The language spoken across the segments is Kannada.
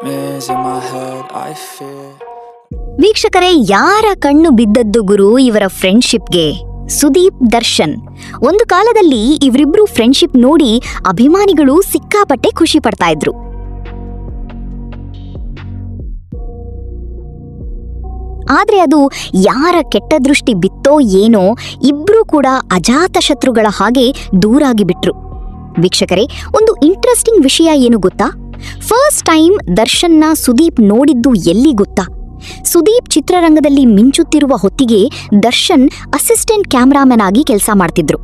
nightmares in my head, I fear. ವೀಕ್ಷಕರೇ, ಯಾರ ಕಣ್ಣು ಬಿದ್ದದ್ದು ಗುರು ಇವರ ಫ್ರೆಂಡ್ಶಿಪ್ಗೆ? ಸುದೀಪ್, ದರ್ಶನ್. ಒಂದು ಕಾಲದಲ್ಲಿ ಇವರಿಬ್ರು ಫ್ರೆಂಡ್ಶಿಪ್ ನೋಡಿ ಅಭಿಮಾನಿಗಳು ಸಿಕ್ಕಾಪಟ್ಟೆ ಖುಷಿ ಪಡ್ತಾ ಇದ್ರು. ಆದ್ರೆ ಅದು ಯಾರ ಕೆಟ್ಟ ದೃಷ್ಟಿ ಬಿತ್ತೋ ಏನೋ, ಇಬ್ರು ಕೂಡ ಅಜಾತ ಶತ್ರುಗಳ ಹಾಗೆ ದೂರಾಗಿ ಬಿಟ್ರು. ವೀಕ್ಷಕರೇ, ಒಂದು ಇಂಟ್ರೆಸ್ಟಿಂಗ್ ವಿಷಯ ಏನು ಗೊತ್ತಾ? ಫಸ್ಟ್ ಟೈಮ್ ದರ್ಶನ್ನ ಸುದೀಪ್ ನೋಡಿದ್ದು ಎಲ್ಲಿ ಗೊತ್ತಾ? ಸುದೀಪ್ ಚಿತ್ರರಂಗದಲ್ಲಿ ಮಿಂಚುತ್ತಿರುವ ಹೊತ್ತಿಗೆ ದರ್ಶನ್ ಅಸಿಸ್ಟೆಂಟ್ ಕ್ಯಾಮ್ರಾಮನ್ ಆಗಿ ಕೆಲಸ ಮಾಡ್ತಿದ್ರು.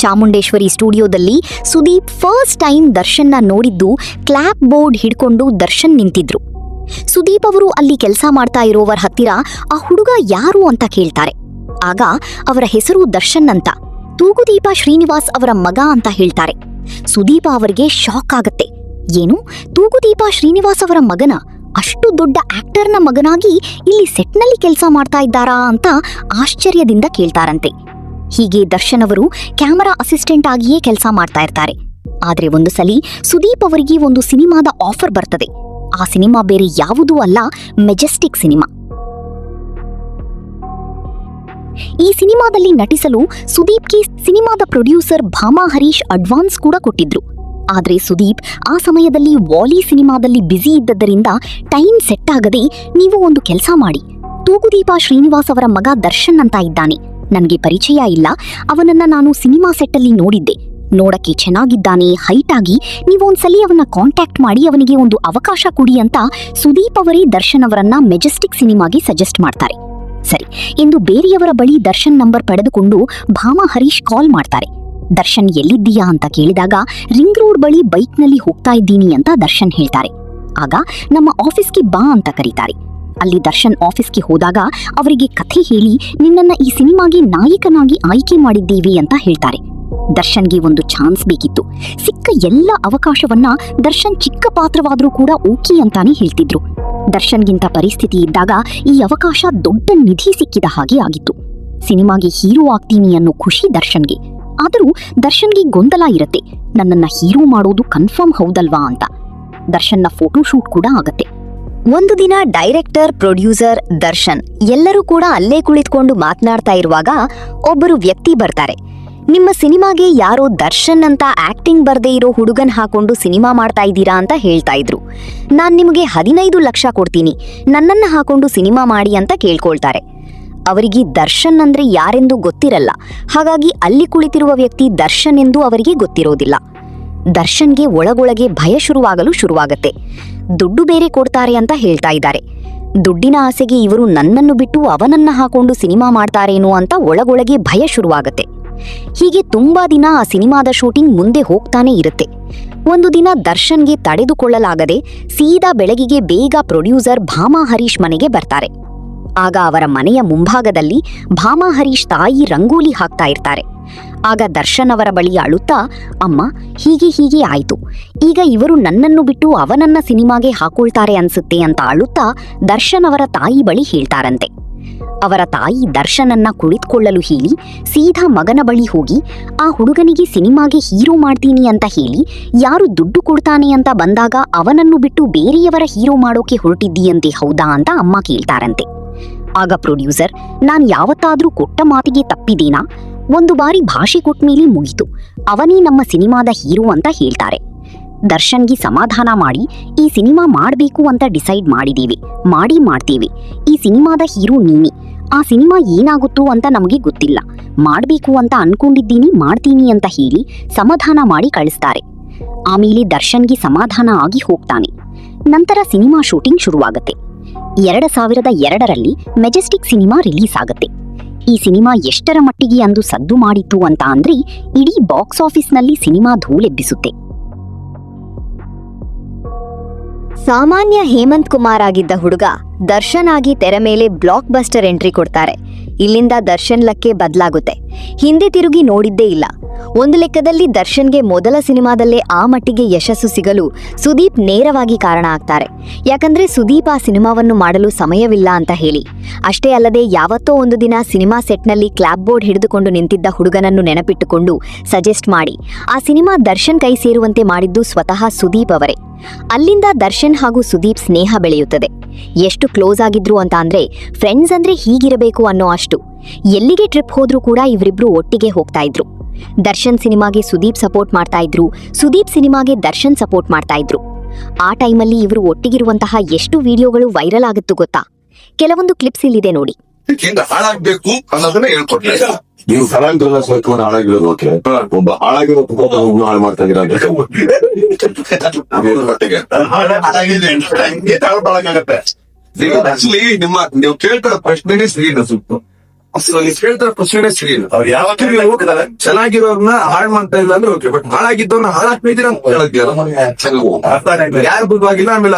ಚಾಮುಂಡೇಶ್ವರಿ ಸ್ಟುಡಿಯೋದಲ್ಲಿ ಸುದೀಪ್ ಫಸ್ಟ್ ಟೈಮ್ ದರ್ಶನ್ನ ನೋಡಿದ್ದು ಕ್ಲಾಪ್ ಬೋರ್ಡ್ ಹಿಡ್ಕೊಂಡು ದರ್ಶನ್ ನಿಂತಿದ್ರು. ಸುದೀಪ್ ಅವರು ಅಲ್ಲಿ ಕೆಲಸ ಮಾಡ್ತಾ ಇರೋವರ ಹತ್ತಿರ ಆ ಹುಡುಗ ಯಾರು ಅಂತ ಕೇಳ್ತಾರೆ. ಆಗ ಅವರ ಹೆಸರು ದರ್ಶನ್ ಅಂತ, ತೂಗುದೀಪ ಶ್ರೀನಿವಾಸ್ ಅವರ ಮಗ ಅಂತ ಹೇಳ್ತಾರೆ. ಸುದೀಪ ಅವರಿಗೆ ಶಾಕ್ ಆಗತ್ತೆ. ಏನು, ತೂಗುದೀಪ ಶ್ರೀನಿವಾಸ್ ಅವರ ಮಗನ? ಅಷ್ಟು ದೊಡ್ಡ ಆಕ್ಟರ್ನ ಮಗನಾಗಿ ಇಲ್ಲಿ ಸೆಟ್ನಲ್ಲಿ ಕೆಲಸ ಮಾಡ್ತಾ ಇದ್ದಾರಾ ಅಂತ ಆಶ್ಚರ್ಯದಿಂದ ಕೇಳ್ತಾರಂತೆ. ಹೀಗೆ ದರ್ಶನ್ ಅವರು ಕ್ಯಾಮರಾ ಅಸಿಸ್ಟೆಂಟ್ ಆಗಿಯೇ ಕೆಲಸ ಮಾಡ್ತಾ ಇರ್ತಾರೆ. ಆದ್ರೆ ಒಂದು ಸಲಿ ಸುದೀಪ್ ಅವರಿಗೆ ಒಂದು ಸಿನಿಮಾದ ಆಫರ್ ಬರ್ತದೆ. ಆ ಸಿನಿಮಾ ಬೇರೆ ಯಾವುದೂ ಅಲ್ಲ, ಮೆಜೆಸ್ಟಿಕ್ ಸಿನಿಮಾ. ಈ ಸಿನಿಮಾದಲ್ಲಿ ನಟಿಸಲು ಸುದೀಪ್ಗೆ ಸಿನಿಮಾದ ಪ್ರೊಡ್ಯೂಸರ್ ಭಾಮಾ ಹರೀಶ್ ಅಡ್ವಾನ್ಸ್ ಕೂಡ ಕೊಟ್ಟಿದ್ರು. ಆದ್ರೆ ಸುದೀಪ್ ಆ ಸಮಯದಲ್ಲಿ ವಾಲಿ ಸಿನಿಮಾದಲ್ಲಿ ಬ್ಯುಸಿ ಇದ್ದದ್ದರಿಂದ ಟೈಮ್ ಸೆಟ್ ಆಗದೆ, ನೀವು ಒಂದು ಕೆಲಸ ಮಾಡಿ, ತೂಗುದೀಪ ಶ್ರೀನಿವಾಸ್ ಅವರ ಮಗ ದರ್ಶನ್ ಅಂತ ಇದ್ದಾನೆ, ನನಗೆ ಪರಿಚಯ ಇಲ್ಲ, ಅವನನ್ನ ನಾನು ಸಿನಿಮಾ ಸೆಟ್ಟಲ್ಲಿ ನೋಡಿದ್ದೆ, ನೋಡಕ್ಕೆ ಚೆನ್ನಾಗಿದ್ದಾನೆ, ಹೈಟ್ ಆಗಿ, ನೀವು ಒಂದ್ಸಲಿ ಅವನ್ನ ಕಾಂಟ್ಯಾಕ್ಟ್ ಮಾಡಿ ಅವನಿಗೆ ಒಂದು ಅವಕಾಶ ಕೊಡಿ ಅಂತ ಸುದೀಪ್ ಅವರೇ ದರ್ಶನ್ ಅವರನ್ನ ಮೆಜೆಸ್ಟಿಕ್ ಸಿನಿಮಾಗೆ ಸಜೆಸ್ಟ್ ಮಾಡ್ತಾರೆ. ಸರಿ ಎಂದು ಬೇರೆಯವರ ಬಳಿ ದರ್ಶನ್ ನಂಬರ್ ಪಡೆದುಕೊಂಡು ಭಾಮಾ ಹರೀಶ್ ಕಾಲ್ ಮಾಡ್ತಾರೆ. ದರ್ಶನ್ ಎಲ್ಲಿದ್ದೀಯಾ ಅಂತ ಕೇಳಿದಾಗ ರಿಂಗ್ ರೋಡ್ ಬಳಿ ಬೈಕ್ನಲ್ಲಿ ಹೋಗ್ತಾ ಇದ್ದೀನಿ ಅಂತ ದರ್ಶನ್ ಹೇಳ್ತಾರೆ. ಆಗ ನಮ್ಮ ಆಫೀಸ್ಗೆ ಬಾ ಅಂತ ಕರೀತಾರೆ. ಅಲ್ಲಿ ದರ್ಶನ್ ಆಫೀಸ್ಗೆ ಹೋದಾಗ ಅವರಿಗೆ ಕಥೆ ಹೇಳಿ ನಿನ್ನನ್ನ ಈ ಸಿನಿಮಾಗೆ ನಾಯಕನಾಗಿ ಆಯ್ಕೆ ಮಾಡಿದ್ದೀವಿ ಅಂತ ಹೇಳ್ತಾರೆ. ದರ್ಶನ್ಗೆ ಒಂದು ಚಾನ್ಸ್ ಬೇಕಿತ್ತು. ಸಿಕ್ಕ ಎಲ್ಲ ಅವಕಾಶವನ್ನ ದರ್ಶನ್ ಚಿಕ್ಕ ಪಾತ್ರವಾದ್ರೂ ಕೂಡ ಓಕೆ ಅಂತಾನೆ ಹೇಳ್ತಿದ್ರು. ದರ್ಶನ್ಗಿಂತ ಪರಿಸ್ಥಿತಿ ಇದ್ದಾಗ ಈ ಅವಕಾಶ ದೊಡ್ಡ ನಿಧಿ ಸಿಕ್ಕಿದ ಹಾಗೆ ಆಗಿತ್ತು. ಸಿನಿಮಾಗೆ ಹೀರೋ ಆಗ್ತೀನಿ ಅನ್ನೋ ಖುಷಿ ದರ್ಶನ್ಗೆ. ಆದರೂ ದರ್ಶನ್ಗೆ ಗೊಂದಲ ಇರತ್ತೆ, ನನ್ನನ್ನ ಹೀರೋ ಮಾಡೋದು ಕನ್ಫರ್ಮ್ ಹೌದಲ್ವಾ ಅಂತ. ದರ್ಶನ್ನ ಫೋಟೋ ಶೂಟ್ ಕೂಡ ಆಗತ್ತೆ. ಒಂದು ದಿನ ಡೈರೆಕ್ಟರ್, ಪ್ರೊಡ್ಯೂಸರ್, ದರ್ಶನ್ ಎಲ್ಲರೂ ಕೂಡ ಅಲ್ಲೇ ಕುಳಿತುಕೊಂಡು ಮಾತನಾಡ್ತಾ ಇರುವಾಗ ಒಬ್ಬರು ವ್ಯಕ್ತಿ ಬರ್ತಾರೆ. ನಿಮ್ಮ ಸಿನಿಮಾಗೆ ಯಾರೋ ದರ್ಶನ್ ಅಂತ ಆಕ್ಟಿಂಗ್ ಬರ್ದೇ ಇರೋ ಹುಡುಗನ್ ಹಾಕೊಂಡು ಸಿನಿಮಾ ಮಾಡ್ತಾ ಇದ್ದೀರಾ ಅಂತ ಹೇಳ್ತಾ ಇದ್ರು. ನಾನ್ ನಿಮಗೆ 15 ಲಕ್ಷ ಕೊಡ್ತೀನಿ, ನನ್ನನ್ನ ಹಾಕೊಂಡು ಸಿನಿಮಾ ಮಾಡಿ ಅಂತ ಕೇಳ್ಕೊಳ್ತಾರೆ. ಅವರಿಗೆ ದರ್ಶನ್ ಅಂದ್ರೆ ಯಾರೆಂದು ಗೊತ್ತಿರಲ್ಲ. ಹಾಗಾಗಿ ಅಲ್ಲಿ ಕುಳಿತಿರುವ ವ್ಯಕ್ತಿ ದರ್ಶನ್ ಎಂದು ಅವರಿಗೆ ಗೊತ್ತಿರೋದಿಲ್ಲ. ದರ್ಶನ್ಗೆ ಒಳಗೊಳಗೆ ಭಯ ಶುರುವಾಗತ್ತೆ. ದುಡ್ಡು ಬೇರೆ ಕೊಡ್ತಾರೆ ಅಂತ ಹೇಳ್ತಾ ಇದ್ದಾರೆ. ದುಡ್ಡಿನ ಆಸೆಗೆ ಇವರು ನನ್ನನ್ನು ಬಿಟ್ಟು ಅವನನ್ನ ಹಾಕೊಂಡು ಸಿನಿಮಾ ಮಾಡ್ತಾರೇನೋ ಅಂತ ಒಳಗೊಳಗೆ ಭಯ ಶುರುವಾಗತ್ತೆ. ಹೀಗೆ ತುಂಬಾ ದಿನ ಆ ಸಿನಿಮಾದ ಶೂಟಿಂಗ್ ಮುಂದೆ ಹೋಗ್ತಾನೆ ಇರುತ್ತೆ. ಒಂದು ದಿನ ದರ್ಶನ್ಗೆ ತಡೆದುಕೊಳ್ಳಲಾಗದೆ ಸೀದಾ ಬೆಳಗಿಗೆ ಬೇಗ ಪ್ರೊಡ್ಯೂಸರ್ ಭಾಮಾ ಹರೀಶ್ ಮನೆಗೆ ಬರ್ತಾರೆ. ಆಗ ಅವರ ಮನೆಯ ಮುಂಭಾಗದಲ್ಲಿ ಭಾಮಾ ಹರೀಶ್ ತಾಯಿ ರಂಗೋಲಿ ಹಾಕ್ತಾ ಇರ್ತಾರೆ. ಆಗ ದರ್ಶನ್ ಅವರ ಬಳಿ ಅಳುತ್ತಾ, ಅಮ್ಮ ಹೀಗೆ ಆಯ್ತು, ಈಗ ಇವರು ನನ್ನನ್ನು ಬಿಟ್ಟು ಅವನನ್ನ ಸಿನಿಮಾಗೆ ಹಾಕೊಳ್ತಾರೆ ಅನ್ಸುತ್ತೆ ಅಂತ ಅಳುತ್ತಾ ದರ್ಶನ್ ಅವರ ತಾಯಿ ಬಳಿ ಹೇಳ್ತಾರಂತೆ. ಅವರ ತಾಯಿ ದರ್ಶನನ್ನ ಕುಳಿತುಕೊಳ್ಳಲು ಹೇಳಿ ಸೀದಾ ಮಗನ ಬಳಿ ಹೋಗಿ ಆ ಹುಡುಗನಿಗೆ ಸಿನಿಮಾಗೆ ಹೀರೋ ಮಾಡ್ತೀನಿ ಅಂತ ಹೇಳಿ ಯಾರು ದುಡ್ಡು ಕೊಡ್ತಾನೆ ಅಂತ ಬಂದಾಗ ಅವನನ್ನು ಬಿಟ್ಟು ಬೇರೆಯವರ ಹೀರೋ ಮಾಡೋಕೆ ಹೊರಟಿದ್ದೀಯಂತೆ ಹೌದಾ ಅಂತ ಅಮ್ಮ ಕೇಳ್ತಾರಂತೆ. ಆಗ ಪ್ರೊಡ್ಯೂಸರ್, ನಾನ್ ಯಾವತ್ತಾದ್ರೂ ಕೊಟ್ಟ ಮಾತಿಗೆ ತಪ್ಪಿದ್ದೀನಾ? ಒಂದು ಬಾರಿ ಭಾಷೆ ಕೊಟ್ಮೇಲೆ ಮುಗಿತು, ಅವನೇ ನಮ್ಮ ಸಿನಿಮಾದ ಹೀರೋ ಅಂತ ಹೇಳ್ತಾರೆ. ದರ್ಶನ್ಗೆ ಸಮಾಧಾನ ಮಾಡಿ ಈ ಸಿನಿಮಾ ಮಾಡಬೇಕು ಅಂತ ಡಿಸೈಡ್ ಮಾಡಿದೀವಿ, ಮಾಡ್ತೀವಿ, ಈ ಸಿನಿಮಾದ ಹೀರೋ ನೀನೆ, ಆ ಸಿನಿಮಾ ಏನಾಗುತ್ತೋ ಅಂತ ನಮಗೆ ಗೊತ್ತಿಲ್ಲ, ಮಾಡಬೇಕು ಅಂತ ಅನ್ಕೊಂಡಿದ್ದೀನಿ, ಮಾಡ್ತೀನಿ ಅಂತ ಹೇಳಿ ಸಮಾಧಾನ ಮಾಡಿ ಕಳಿಸ್ತಾರೆ. ಆಮೇಲೆ ದರ್ಶನ್ಗೆ ಸಮಾಧಾನ ಆಗಿ ಹೋಗ್ತಾನೆ. ನಂತರ ಸಿನಿಮಾ ಶೂಟಿಂಗ್ ಶುರುವಾಗತ್ತೆ. 2002ರಲ್ಲಿ ಮೆಜೆಸ್ಟಿಕ್ ಸಿನಿಮಾ ರಿಲೀಸ್ ಆಗತ್ತೆ. ಈ ಸಿನಿಮಾ ಎಷ್ಟರ ಮಟ್ಟಿಗೆ ಅಂದು ಸದ್ದು ಮಾಡಿತ್ತು ಅಂತ ಅಂದ್ರೆ ಇಡೀ ಬಾಕ್ಸ್ ಆಫೀಸ್ನಲ್ಲಿ ಸಿನಿಮಾ ಧೂಳೆಬ್ಬಿಸುತ್ತೆ. ಸಾಮಾನ್ಯ ಹೇಮಂತ್ ಕುಮಾರ್ ಆಗಿದ್ದ ಹುಡುಗ ದರ್ಶನ್ ಆಗಿ ತೆರೆ ಮೇಲೆ ಬ್ಲಾಕ್ ಬಸ್ಟರ್ ಎಂಟ್ರಿ ಕೊಡ್ತಾರೆ. ಇಲ್ಲಿಂದ ದರ್ಶನ್ ಲಕ್ಕೆ ಬದಲಾಗುತ್ತೆ. ಹಿಂದೆ ತಿರುಗಿ ನೋಡಿದ್ದೇ ಇಲ್ಲ. ಒಂದು ಲೆಕ್ಕದಲ್ಲಿ ದರ್ಶನ್ಗೆ ಮೊದಲ ಸಿನಿಮಾದಲ್ಲೇ ಆ ಮಟ್ಟಿಗೆ ಯಶಸ್ಸು ಸಿಗಲು ಸುದೀಪ್ ನೇರವಾಗಿ ಕಾರಣ ಆಗ್ತಾರೆ. ಯಾಕಂದ್ರೆ ಸುದೀಪ್ ಆ ಸಿನಿಮಾವನ್ನು ಮಾಡಲು ಸಮಯವಿಲ್ಲ ಅಂತ ಹೇಳಿ. ಅಷ್ಟೇ ಅಲ್ಲದೆ ಯಾವತ್ತೋ ಒಂದು ದಿನ ಸಿನಿಮಾ ಸೆಟ್ನಲ್ಲಿ ಕ್ಲಾಪ್ ಬೋರ್ಡ್ ಹಿಡಿದುಕೊಂಡು ನಿಂತಿದ್ದ ಹುಡುಗನನ್ನು ನೆನಪಿಟ್ಟುಕೊಂಡು ಸಜೆಸ್ಟ್ ಮಾಡಿ ಆ ಸಿನಿಮಾ ದರ್ಶನ್ ಕೈ ಸೇರುವಂತೆ ಮಾಡಿದ್ದು ಸ್ವತಃ ಸುದೀಪ್ ಅವರೇ. ಅಲ್ಲಿಂದ ದರ್ಶನ್ ಹಾಗೂ ಸುದೀಪ್ ಸ್ನೇಹ ಬೆಳೆಯುತ್ತದೆ. ಎಷ್ಟು ಕ್ಲೋಸ್ ಆಗಿದ್ರು ಅಂತ ಅಂದ್ರೆ ಫ್ರೆಂಡ್ಸ್ ಅಂದ್ರೆ ಹೀಗಿರಬೇಕು ಅನ್ನೋ ಅಷ್ಟು. ಎಲ್ಲಿಗೆ ಟ್ರಿಪ್ ಹೋದ್ರೂ ಕೂಡ ಇವರಿಬ್ರು ಒಟ್ಟಿಗೆ ಹೋಗ್ತಾ ಇದ್ರು. ದರ್ಶನ್ ಸಿನಿಮಾಗೆ ಸುದೀಪ್ ಸಪೋರ್ಟ್ ಮಾಡ್ತಾ ಇದ್ರು, ಸುದೀಪ್ ಸಿನಿಮಾಗೆ ದರ್ಶನ್ ಸಪೋರ್ಟ್ ಮಾಡ್ತಾ ಇದ್ರು. ಆ ಟೈಮಲ್ಲಿ ಇವರು ಒಟ್ಟಿಗಿರುವಂತಹ ಎಷ್ಟು ವಿಡಿಯೋಗಳು ವೈರಲ್ ಆಗುತ್ತೋ ಗೊತ್ತಾ? ಕೆಲವೊಂದು ಕ್ಲಿಪ್ಸ್ ಇಲ್ಲಿದೆ ನೋಡಿ. ಹಾಳಾಗ್ಬೇಕು ಅನ್ನೋದನ್ನ ಹೇಳ್ಕೊಡ್ತಾರೆ. ನೀವು ಕಲಾಂತರ ಸ್ವಲ್ಪವನ್ನು ಹಾಳಾಗಿರೋದು ಓಕೆ, ಒಬ್ಬ ಹಾಳಾಗಿರೋ ಹಾಳು ಮಾಡ್ತಾ ಇದ್ದೀರಾ ಆಕ್ಚುಲಿ ನಿಮ್ಮ ನೀವು ಕೇಳ್ತಾರ ಪ್ರಶ್ನೆನೇ ಸರಿ ಅನ್ಸುತ್ತೆ. ಕೇಳ್ತಾರ ಪ್ರಶ್ನೆ ಸರಿ ಇಲ್ಲ. ಅವ್ರು ಯಾವಾಗ ಚೆನ್ನಾಗಿರೋರ್ನ ಹಾಳು ಮಾಡ್ತಾ ಇಲ್ಲ ಅಂದ್ರೆ ಓಕೆ, ಬಟ್ ಹಾಳಾಗಿದ್ದವ್ರನ್ನ ಹಾಳಾಗ್ತಿದ್ದೀರ ಅಂತ ಹೇಳೋದಿಲ್ಲ. ಯಾರು ಬುದ್ಧವಾಗಿಲ್ಲ. ಆಮೇಲೆ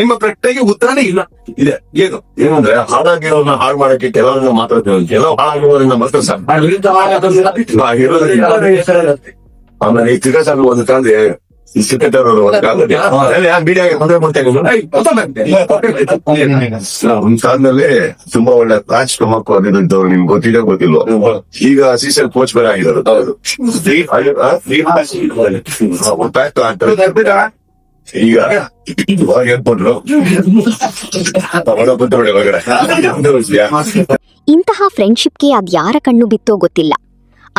ನಿಮ್ಮ ಪ್ರಶ್ನೆಗೆ ಉತ್ತರನೇ ಇಲ್ಲ. ಇದೆ ಏನಂದ್ರೆ ಹಾಳಾಗಿರೋರ್ನ ಹಾಳು ಮಾಡಕ್ಕೆ ಕೆಲವರನ್ನ ಮಾತಾಡ್ತೀವಿ, ಕೆಲವು ಹಾಳಾಗಿರೋದ್ರಿಂದ ಮಾತ್ರ ಸರ್. ಆಮೇಲೆ ಈ ತಿರ್ಗಾಸಲು ಒಂದು ಕಾಲದ ಒಂದ್ಸಾದ್ಮೇಲೆ ತುಂಬಾ ಒಳ್ಳೆ ರಾಜ್ ಪ್ರಮುಖ ಆಗಿದ್ದಂತವ್ರು ನಿಮ್ಗೆ ಗೊತ್ತಿಲ್ಲ ಗೊತ್ತಿಲ್ವ, ಈಗ ಅಸಿಸ್ಟೆಂಟ್ ಕೋಚ್ ಬೇರೆ ಆಗಿರೋದು. ಈಗ ಏನ್ಕೊಂಡ್ರು ಇಂತಹ ಫ್ರೆಂಡ್ಶಿಪ್ಗೆ ಅದ್ಯಾರ ಕಣ್ಣು ಬಿತ್ತೋ ಗೊತ್ತಿಲ್ಲ.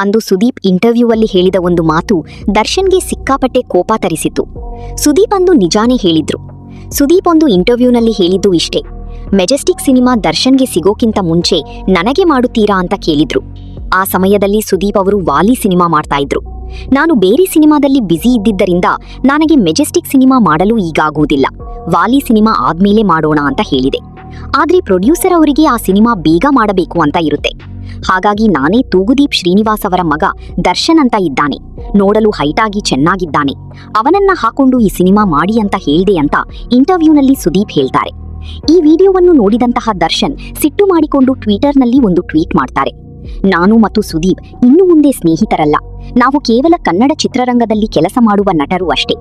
ಅಂದು ಸುದೀಪ್ ಇಂಟರ್ವ್ಯೂ ಅಲ್ಲಿ ಹೇಳಿದ ಒಂದು ಮಾತು ದರ್ಶನ್ಗೆ ಸಿಕ್ಕಾಪಟ್ಟೆ ಕೋಪ ತರಿಸಿತು. ಸುದೀಪ್ ಅಂದು ನಿಜಾನೇ ಹೇಳಿದ್ರು. ಸುದೀಪ್ ಒಂದು ಇಂಟರ್ವ್ಯೂನಲ್ಲಿ ಹೇಳಿದ್ದು ಇಷ್ಟೇ, ಮೆಜೆಸ್ಟಿಕ್ ಸಿನಿಮಾ ದರ್ಶನ್ಗೆ ಸಿಗೋಕ್ಕಿಂತ ಮುಂಚೆ ನನಗೆ ಮಾಡುತ್ತೀರಾ ಅಂತ ಕೇಳಿದ್ರು. ಆ ಸಮಯದಲ್ಲಿ ಸುದೀಪ್ ಅವರು ವಾಲಿ ಸಿನಿಮಾ ಮಾಡ್ತಾ ಇದ್ರು. ನಾನು ಬೇರೆ ಸಿನಿಮಾದಲ್ಲಿ ಬ್ಯುಸಿ ಇದ್ದಿದ್ದರಿಂದ ನನಗೆ ಮೆಜೆಸ್ಟಿಕ್ ಸಿನಿಮಾ ಮಾಡಲು ಈಗಾಗುವುದಿಲ್ಲ, ವಾಲಿ ಸಿನಿಮಾ ಆದ್ಮೇಲೆ ಮಾಡೋಣ ಅಂತ ಹೇಳಿದೆ. ಆದ್ರೆ ಪ್ರೊಡ್ಯೂಸರ್ ಅವರಿಗೆ ಆ ಸಿನಿಮಾ ಬೇಗ ಮಾಡಬೇಕು ಅಂತ ಇರುತ್ತೆ. ಹಾಗಾಗಿ ನಾನೇ ತೂಗುದೀಪ್ ಶ್ರೀನಿವಾಸ್ ಅವರ ಮಗ ದರ್ಶನ್ ಅಂತ ಇದ್ದಾನೆ, ನೋಡಲು ಹೈಟ್ ಆಗಿ ಚೆನ್ನಾಗಿದ್ದಾನೆ, ಅವನನ್ನ ಹಾಕೊಂಡು ಈ ಸಿನಿಮಾ ಮಾಡಿ ಅಂತ ಹೇಳ್ದೆ ಅಂತ ಇಂಟರ್ವ್ಯೂನಲ್ಲಿ ಸುದೀಪ್ ಹೇಳ್ತಾರೆ. ಈ ವಿಡಿಯೋವನ್ನು ನೋಡಿದಂತಹ ದರ್ಶನ್ ಸಿಟ್ಟು ಮಾಡಿಕೊಂಡು ಟ್ವಿಟರ್ನಲ್ಲಿ ಒಂದು ಟ್ವೀಟ್ ಮಾಡ್ತಾರೆ. ನಾನು ಮತ್ತು ಸುದೀಪ್ ಇನ್ನು ಮುಂದೆ ಸ್ನೇಹಿತರಲ್ಲ, ನಾವು ಕೇವಲ ಕನ್ನಡ ಚಿತ್ರರಂಗದಲ್ಲಿ ಕೆಲಸ ಮಾಡುವ ನಟರು ಅಷ್ಟೇ.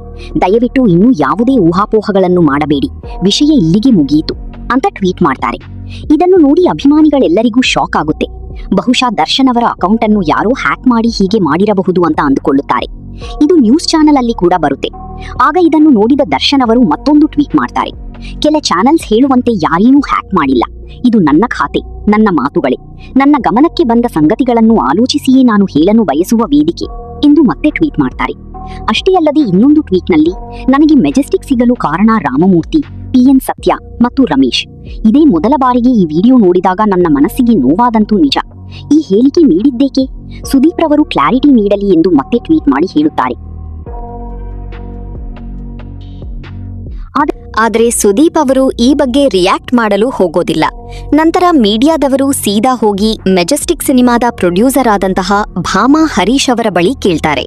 ದಯವಿಟ್ಟು ಇನ್ನೂ ಯಾವುದೇ ಊಹಾಪೋಹಗಳನ್ನು ಮಾಡಬೇಡಿ, ವಿಷಯ ಇಲ್ಲಿಗೆ ಮುಗಿಯಿತು ಅಂತ ಟ್ವೀಟ್ ಮಾಡ್ತಾರೆ. ಇದನ್ನು ನೋಡಿ ಅಭಿಮಾನಿಗಳೆಲ್ಲರಿಗೂ ಶಾಕ್ ಆಗುತ್ತೆ. ಬಹುಶಃ ದರ್ಶನ್ ಅವರ ಅಕೌಂಟ್ ಅನ್ನು ಯಾರೋ ಹ್ಯಾಕ್ ಮಾಡಿ ಹೀಗೆ ಮಾಡಿರಬಹುದು ಅಂತ ಅಂದುಕೊಳ್ಳುತ್ತಾರೆ. ಇದು ನ್ಯೂಸ್ ಚಾನೆಲ್ ಅಲ್ಲಿ ಕೂಡ ಬರುತ್ತೆ. ಆಗ ಇದನ್ನು ನೋಡಿದ ದರ್ಶನ್ ಅವರು ಮತ್ತೊಂದು ಟ್ವೀಟ್ ಮಾಡ್ತಾರೆ. ಕೆಲ ಚಾನೆಲ್ಸ್ ಹೇಳುವಂತೆ ಯಾರೇನೂ ಹ್ಯಾಕ್ ಮಾಡಿಲ್ಲ, ಇದು ನನ್ನ ಖಾತೆ, ನನ್ನ ಮಾತುಗಳೇ, ನನ್ನ ಗಮನಕ್ಕೆ ಬಂದ ಸಂಗತಿಗಳನ್ನು ಆಲೋಚಿಸಿಯೇ ನಾನು ಹೇಳಲು ಬಯಸುವ ವೇದಿಕೆ ಎಂದು ಮತ್ತೆ ಟ್ವೀಟ್ ಮಾಡ್ತಾರೆ. ಅಷ್ಟೇ ಅಲ್ಲದೆ ಇನ್ನೊಂದು ಟ್ವೀಟ್ನಲ್ಲಿ, ನನಗೆ ಮೆಜೆಸ್ಟಿಕ್ ಸಿಗಲು ಕಾರಣ ರಾಮಮೂರ್ತಿ, PN ಸತ್ಯ ಮತ್ತು ರಮೇಶ್. ಇದೇ ಮೊದಲ ಬಾರಿಗೆ ಈ ವಿಡಿಯೋ ನೋಡಿದಾಗ ನನ್ನ ಮನಸ್ಸಿಗೆ ನೋವಾದಂತೂ ನಿಜ. ಈ ಹೇಳಿಕೆ ನೀಡಿದ್ದೇಕೆ? ಸುದೀಪ್ ರವರು ಕ್ಲಾರಿಟಿ ನೀಡಲಿ ಎಂದು ಮತ್ತೆ ಟ್ವೀಟ್ ಮಾಡಿ ಹೇಳುತ್ತಾರೆ. ಆದರೆ ಸುದೀಪ್ ಅವರು ಈ ಬಗ್ಗೆ ರಿಯಾಕ್ಟ್ ಮಾಡಲು ಹೋಗೋದಿಲ್ಲ. ನಂತರ ಮೀಡಿಯಾದವರು ಸೀದಾ ಹೋಗಿ ಮೆಜೆಸ್ಟಿಕ್ ಸಿನಿಮಾದ ಪ್ರೊಡ್ಯೂಸರ್ ಆದಂತಹ ಭಾಮಾ ಹರೀಶ್ ಅವರ ಬಳಿ ಕೇಳ್ತಾರೆ.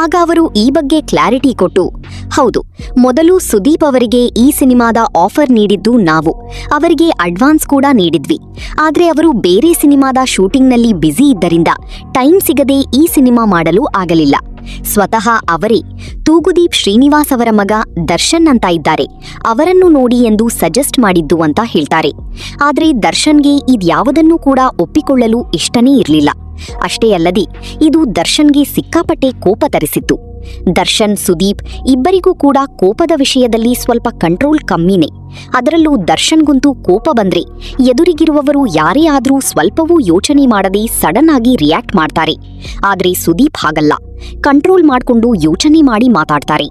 ಆಗ ಅವರು ಈ ಬಗ್ಗೆ ಕ್ಲಾರಿಟಿ ಕೊಟ್ಟು, ಹೌದು, ಮೊದಲು ಸುದೀಪ್ ಅವರಿಗೆ ಈ ಸಿನಿಮಾದ ಆಫರ್ ನೀಡಿದ್ದು ನಾವು, ಅವರಿಗೆ ಅಡ್ವಾನ್ಸ್ ಕೂಡ ನೀಡಿದ್ವಿ. ಆದ್ರೆ ಅವರು ಬೇರೆ ಸಿನಿಮಾದ ಶೂಟಿಂಗ್ನಲ್ಲಿ ಬ್ಯುಸಿ ಇದ್ದರಿಂದ ಟೈಮ್ ಸಿಗದೆ ಈ ಸಿನಿಮಾ ಮಾಡಲು ಆಗಲಿಲ್ಲ. ಸ್ವತಃ ಅವರೇ ತೂಗುದೀಪ್ ಶ್ರೀನಿವಾಸ್ ಅವರ ಮಗ ದರ್ಶನ್ ಅಂತ ಇದ್ದಾರೆ, ಅವರನ್ನು ನೋಡಿ ಎಂದು ಸಜೆಸ್ಟ್ ಮಾಡಿದ್ದು ಅಂತ ಹೇಳ್ತಾರೆ. ಆದ್ರೆ ದರ್ಶನ್ಗೆ ಇದ್ಯಾವುದನ್ನೂ ಕೂಡ ಒಪ್ಪಿಕೊಳ್ಳಲು ಇಷ್ಟನೇ ಇರಲಿಲ್ಲ. ಅಷ್ಟೇ ಅಲ್ಲದೆ ಇದು ದರ್ಶನ್ಗೆ ಸಿಕ್ಕಾಪಟ್ಟೆ ಕೋಪ ತರಿಸಿತ್ತು. ದರ್ಶನ್ ಸುದೀಪ್ ಇಬ್ಬರಿಗೂ ಕೂಡ ಕೋಪದ ವಿಷಯದಲ್ಲಿ ಸ್ವಲ್ಪ ಕಂಟ್ರೋಲ್ ಕಮ್ಮಿನೇ. ಅದರಲ್ಲೂ ದರ್ಶನ್ಗಂತೂ ಕೋಪ ಬಂದ್ರೆ ಎದುರಿಗಿರುವವರು ಯಾರೇ ಆದ್ರೂ ಸ್ವಲ್ಪವೂ ಯೋಚನೆ ಮಾಡದೆ ಸಡನ್ ಆಗಿ ರಿಯಾಕ್ಟ್ ಮಾಡ್ತಾರೆ. ಆದ್ರೆ ಸುದೀಪ್ ಹಾಗಲ್ಲ, ಕಂಟ್ರೋಲ್ ಮಾಡ್ಕೊಂಡು ಯೋಚನೆ ಮಾಡಿ ಮಾತಾಡ್ತಾರೆ.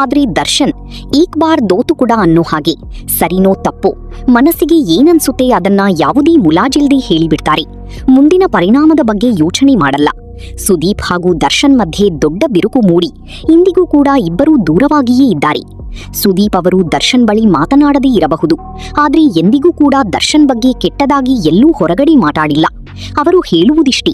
ಆದ್ರೆ ದರ್ಶನ್ ಏಕ್ ಬಾರ್ ದೋತು ಕೂಡ ಅನ್ನೋ ಹಾಗೆ, ಸರಿನೋ ತಪ್ಪೋ ಮನಸ್ಸಿಗೆ ಏನನ್ಸುತ್ತೆ ಅದನ್ನ ಯಾವುದೇ ಮುಲಾಜಿಲ್ದೆ ಹೇಳಿಬಿಡ್ತಾರೆ. ಮುಂದಿನ ಪರಿಣಾಮದ ಬಗ್ಗೆ ಯೋಚನೆ ಮಾಡಲ್ಲ. ಸುದೀಪ್ ಹಾಗೂ ದರ್ಶನ್ ಮಧ್ಯೆ ದೊಡ್ಡ ಬಿರುಕು ಮೂಡಿ ಇಂದಿಗೂ ಕೂಡ ಇಬ್ಬರೂ ದೂರವಾಗಿಯೇ ಇದ್ದಾರೆ. ಸುದೀಪ್ ಅವರು ದರ್ಶನ್ ಬಳಿ ಮಾತನಾಡದೇ ಇರಬಹುದು, ಆದ್ರೆ ಎಂದಿಗೂ ಕೂಡ ದರ್ಶನ್ ಬಗ್ಗೆ ಕೆಟ್ಟದಾಗಿ ಎಲ್ಲೂ ಹೊರಗಡೆ ಮಾತಾಡಿಲ್ಲ. ಅವರು ಹೇಳುವುದಿಷ್ಟೇ,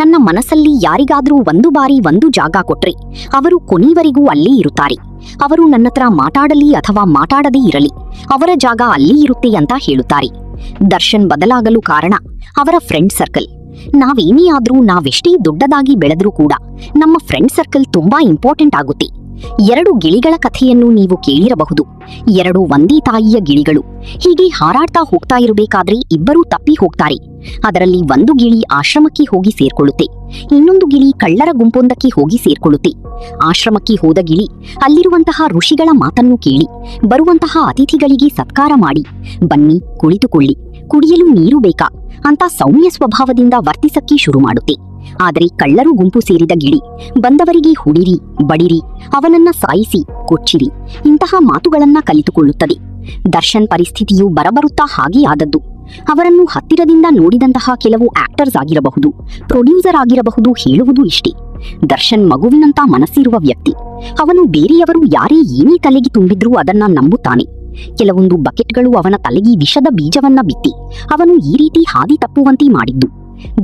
ನನ್ನ ಮನಸ್ಸಲ್ಲಿ ಯಾರಿಗಾದ್ರೂ ಒಂದು ಬಾರಿ ಒಂದು ಜಾಗ ಕೊಟ್ರೆ ಅವರು ಕೊನೆಯವರೆಗೂ ಅಲ್ಲೇ ಇರುತ್ತಾರೆ. ಅವರು ನನ್ನತ್ರ ಮಾತಾಡಲಿ ಅಥವಾ ಮಾತಾಡದೇ ಇರಲಿ, ಅವರ ಜಾಗ ಅಲ್ಲಿ ಇರುತ್ತೆ ಅಂತ ಹೇಳುತ್ತಾರೆ. ದರ್ಶನ್ ಬದಲಾಗಲು ಕಾರಣ ಅವರ ಫ್ರೆಂಡ್ ಸರ್ಕಲ್. ನಾವೇನೇ ಆದ್ರೂ, ನಾವೆಷ್ಟೇ ದೊಡ್ಡದಾಗಿ ಬೆಳೆದ್ರೂ ಕೂಡ ನಮ್ಮ ಫ್ರೆಂಡ್ ಸರ್ಕಲ್ ತುಂಬಾ ಇಂಪಾರ್ಟೆಂಟ್ ಆಗುತ್ತೆ. 2 ಗಿಳಿಗಳ ಕಥೆಯನ್ನು ನೀವು ಕೇಳಿರಬಹುದು. 2 ಒಂದೇ ತಾಯಿಯ ಗಿಳಿಗಳು ಹೀಗೆ ಹಾರಾಡ್ತಾ ಹೋಗ್ತಾ ಇರಬೇಕಾದ್ರೆ ಇಬ್ಬರೂ ತಪ್ಪಿ ಹೋಗ್ತಾರೆ. ಅದರಲ್ಲಿ ಒಂದು ಗಿಳಿ ಆಶ್ರಮಕ್ಕೆ ಹೋಗಿ ಸೇರ್ಕೊಳ್ಳುತ್ತೆ, ಇನ್ನೊಂದು ಗಿಳಿ ಕಳ್ಳರ ಗುಂಪೊಂದಕ್ಕೆ ಹೋಗಿ ಸೇರ್ಕೊಳ್ಳುತ್ತೆ. ಆಶ್ರಮಕ್ಕೆ ಹೋದ ಗಿಳಿ ಅಲ್ಲಿರುವಂತಹ ಋಷಿಗಳ ಮಾತನ್ನು ಕೇಳಿ ಬರುವಂತಹ ಅತಿಥಿಗಳಿಗೆ ಸತ್ಕಾರ ಮಾಡಿ, ಬನ್ನಿ ಕುಳಿತುಕೊಳ್ಳಿ, ಕುಡಿಯಲು ನೀರು ಬೇಕಾ ಅಂತ ಸೌಮ್ಯ ಸ್ವಭಾವದಿಂದ ವರ್ತಿಸಕ್ಕೆ ಶುರು ಮಾಡುತ್ತೆ. ಆದರೆ ಕಳ್ಳರು ಗುಂಪು ಸೇರಿದ ಗಿಳಿ ಬಂದವರಿಗೆ ಹುಡಿರಿ, ಬಡಿರಿ, ಅವನನ್ನ ಸಾಯಿಸಿ, ಕೊಚ್ಚಿರಿ ಇಂತಹ ಮಾತುಗಳನ್ನ ಕಲಿತುಕೊಳ್ಳುತ್ತದೆ. ದರ್ಶನ್ ಪರಿಸ್ಥಿತಿಯು ಬರಬರುತ್ತಾ ಹಾಗೆ ಆದದ್ದು. ಅವರನ್ನು ಹತ್ತಿರದಿಂದ ನೋಡಿದಂತಹ ಕೆಲವು ಆಕ್ಟರ್ಸ್ ಆಗಿರಬಹುದು, ಪ್ರೊಡ್ಯೂಸರ್ ಆಗಿರಬಹುದು, ಹೇಳುವುದು ಇಷ್ಟೇ, ದರ್ಶನ್ ಮಗುವಿನಂತ ಮನಸ್ಸಿರುವ ವ್ಯಕ್ತಿ. ಅವನು ಬೇರೆಯವರು ಯಾರೇ ಏನೇ ತಲೆಗೆ ತುಂಬಿದ್ರೂ ಅದನ್ನ ನಂಬುತ್ತಾನೆ. ಕೆಲವೊಂದು ಬಕೆಟ್ಗಳು ಅವನ ತಲೆಗೆ ವಿಷದ ಬೀಜವನ್ನ ಬಿತ್ತಿ ಅವನು ಈ ರೀತಿ ಹಾದಿ ತಪ್ಪುವಂತೆ ಮಾಡಿದ್ದು.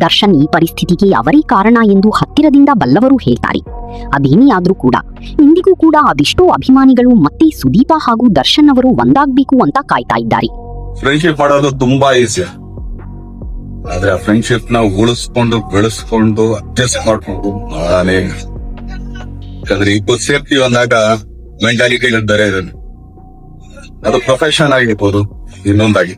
ದರ್ಶನ್ ಈ ಪರಿಸ್ಥಿತಿಗೆ ಅವರೇ ಕಾರಣ ಎಂದು ಹತ್ತಿರದಿಂದ ಬಲ್ಲವರು ಹೇಳ್ತಾರೆ. ಅದೇನೇ ಆದ್ರೂ ಕೂಡ ಇಂದಿಗೂ ಕೂಡ ಅದೆಷ್ಟೋ ಅಭಿಮಾನಿಗಳು ಮತ್ತೆ ಸುದೀಪ ಹಾಗೂ ದರ್ಶನ್ ಅವರು ಒಂದಾಗ್ಬೇಕು ಅಂತ ಕಾಯ್ತಾ ಇದ್ದಾರೆ. ಫ್ರೆಂಡ್ಶಿಪ್ ಮಾಡೋದು ತುಂಬಾ ಈಸಿ, ಆದ್ರೆ ಆ ಫ್ರೆಂಡ್ಶಿಪ್ ನ ಉಳಿಸ್ಕೊಂಡು ಬೆಳೆಸ್ಕೊಂಡು ಅಡ್ಜಸ್ಟ್ ಮಾಡ್ಕೊಂಡು ಮಾಡಾನೆ. ಯಾಕಂದ್ರೆ ಈಗ ಸೇಫ್ಟಿ ಅಂದಾಗ ಮೆಂಟಾಲಿಟಿ ಬೇರೆ ಇರೋದು, ಅದು ಪ್ರೊಫೆಷನ್ ಆಗಿರ್ಬೋದು, ಇನ್ನೊಂದಾಗಿ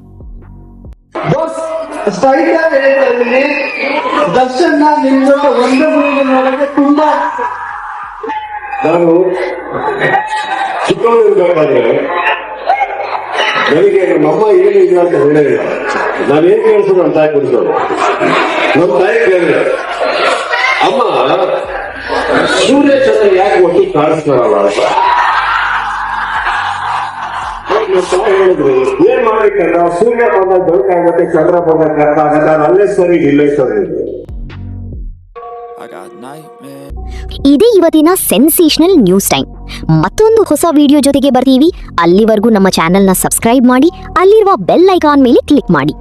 ದರ್ಶನ್ ನಿಮ್ದು ಒಂದು ಮೂರು ನೋಡಕ್ಕೆ ತುಂಬಾ. ನಾನು ಚಿಕ್ಕವಳಿರ್ಬೇಕಾದ್ರೆ ನನಗೆ ನಮ್ಮಮ್ಮ ಏನಿಲ್ಲ ಅಂತ ಹೇಳಿಲ್ಲ. ನಾನೇನ್ ಕೇಳಿಸೋದು ನಮ್ಮ ತಾಯಿ ಕೊಡಿಸೋದು. ನಮ್ಮ ತಾಯಿ ಕೇಳಿದ್ರೆ, ಅಮ್ಮ ಸೂರ್ಯ ಚಂದ್ರ ಯಾಕೆ ಒಟ್ಟು ಕಾಣಿಸ್ತಾರಲ್ಲ ಅಂತ. ನಮ್ಮ ತಾಯಿ ಹೇಳಿದ್ರು, ಏನ್ ಮಾಡ್ಬೇಕಂದ್ರೆ ಸೂರ್ಯ ಬಂದಾಗ ಬೆಳಕಾಗತ್ತೆ, ಚಂದ್ರ ಬಂದಾಗ ಕರ್ಕಾಗತ್ತೆ, ನಾನು ಅಲ್ಲೇ ಸರಿ ಇಲ್ಲೇ ಸರಿ. I got nightmares. ಇದೇ ಇವತ್ತಿನ ಸೆನ್ಸೇಷನಲ್ ನ್ಯೂಸ್ ಟೈಮ್. ಮತ್ತೊಂದು ಹೊಸ ವಿಡಿಯೋ ಜೊತೆಗೆ ಬರ್ತೀವಿ. ಅಲ್ಲಿವರೆಗೂ ನಮ್ಮ ಚಾನೆಲ್ನ ಸಬ್ಸ್ಕ್ರೈಬ್ ಮಾಡಿ, ಅಲ್ಲಿರುವ ಬೆಲ್ ಐಕಾನ್ ಮೇಲೆ ಕ್ಲಿಕ್ ಮಾಡಿ.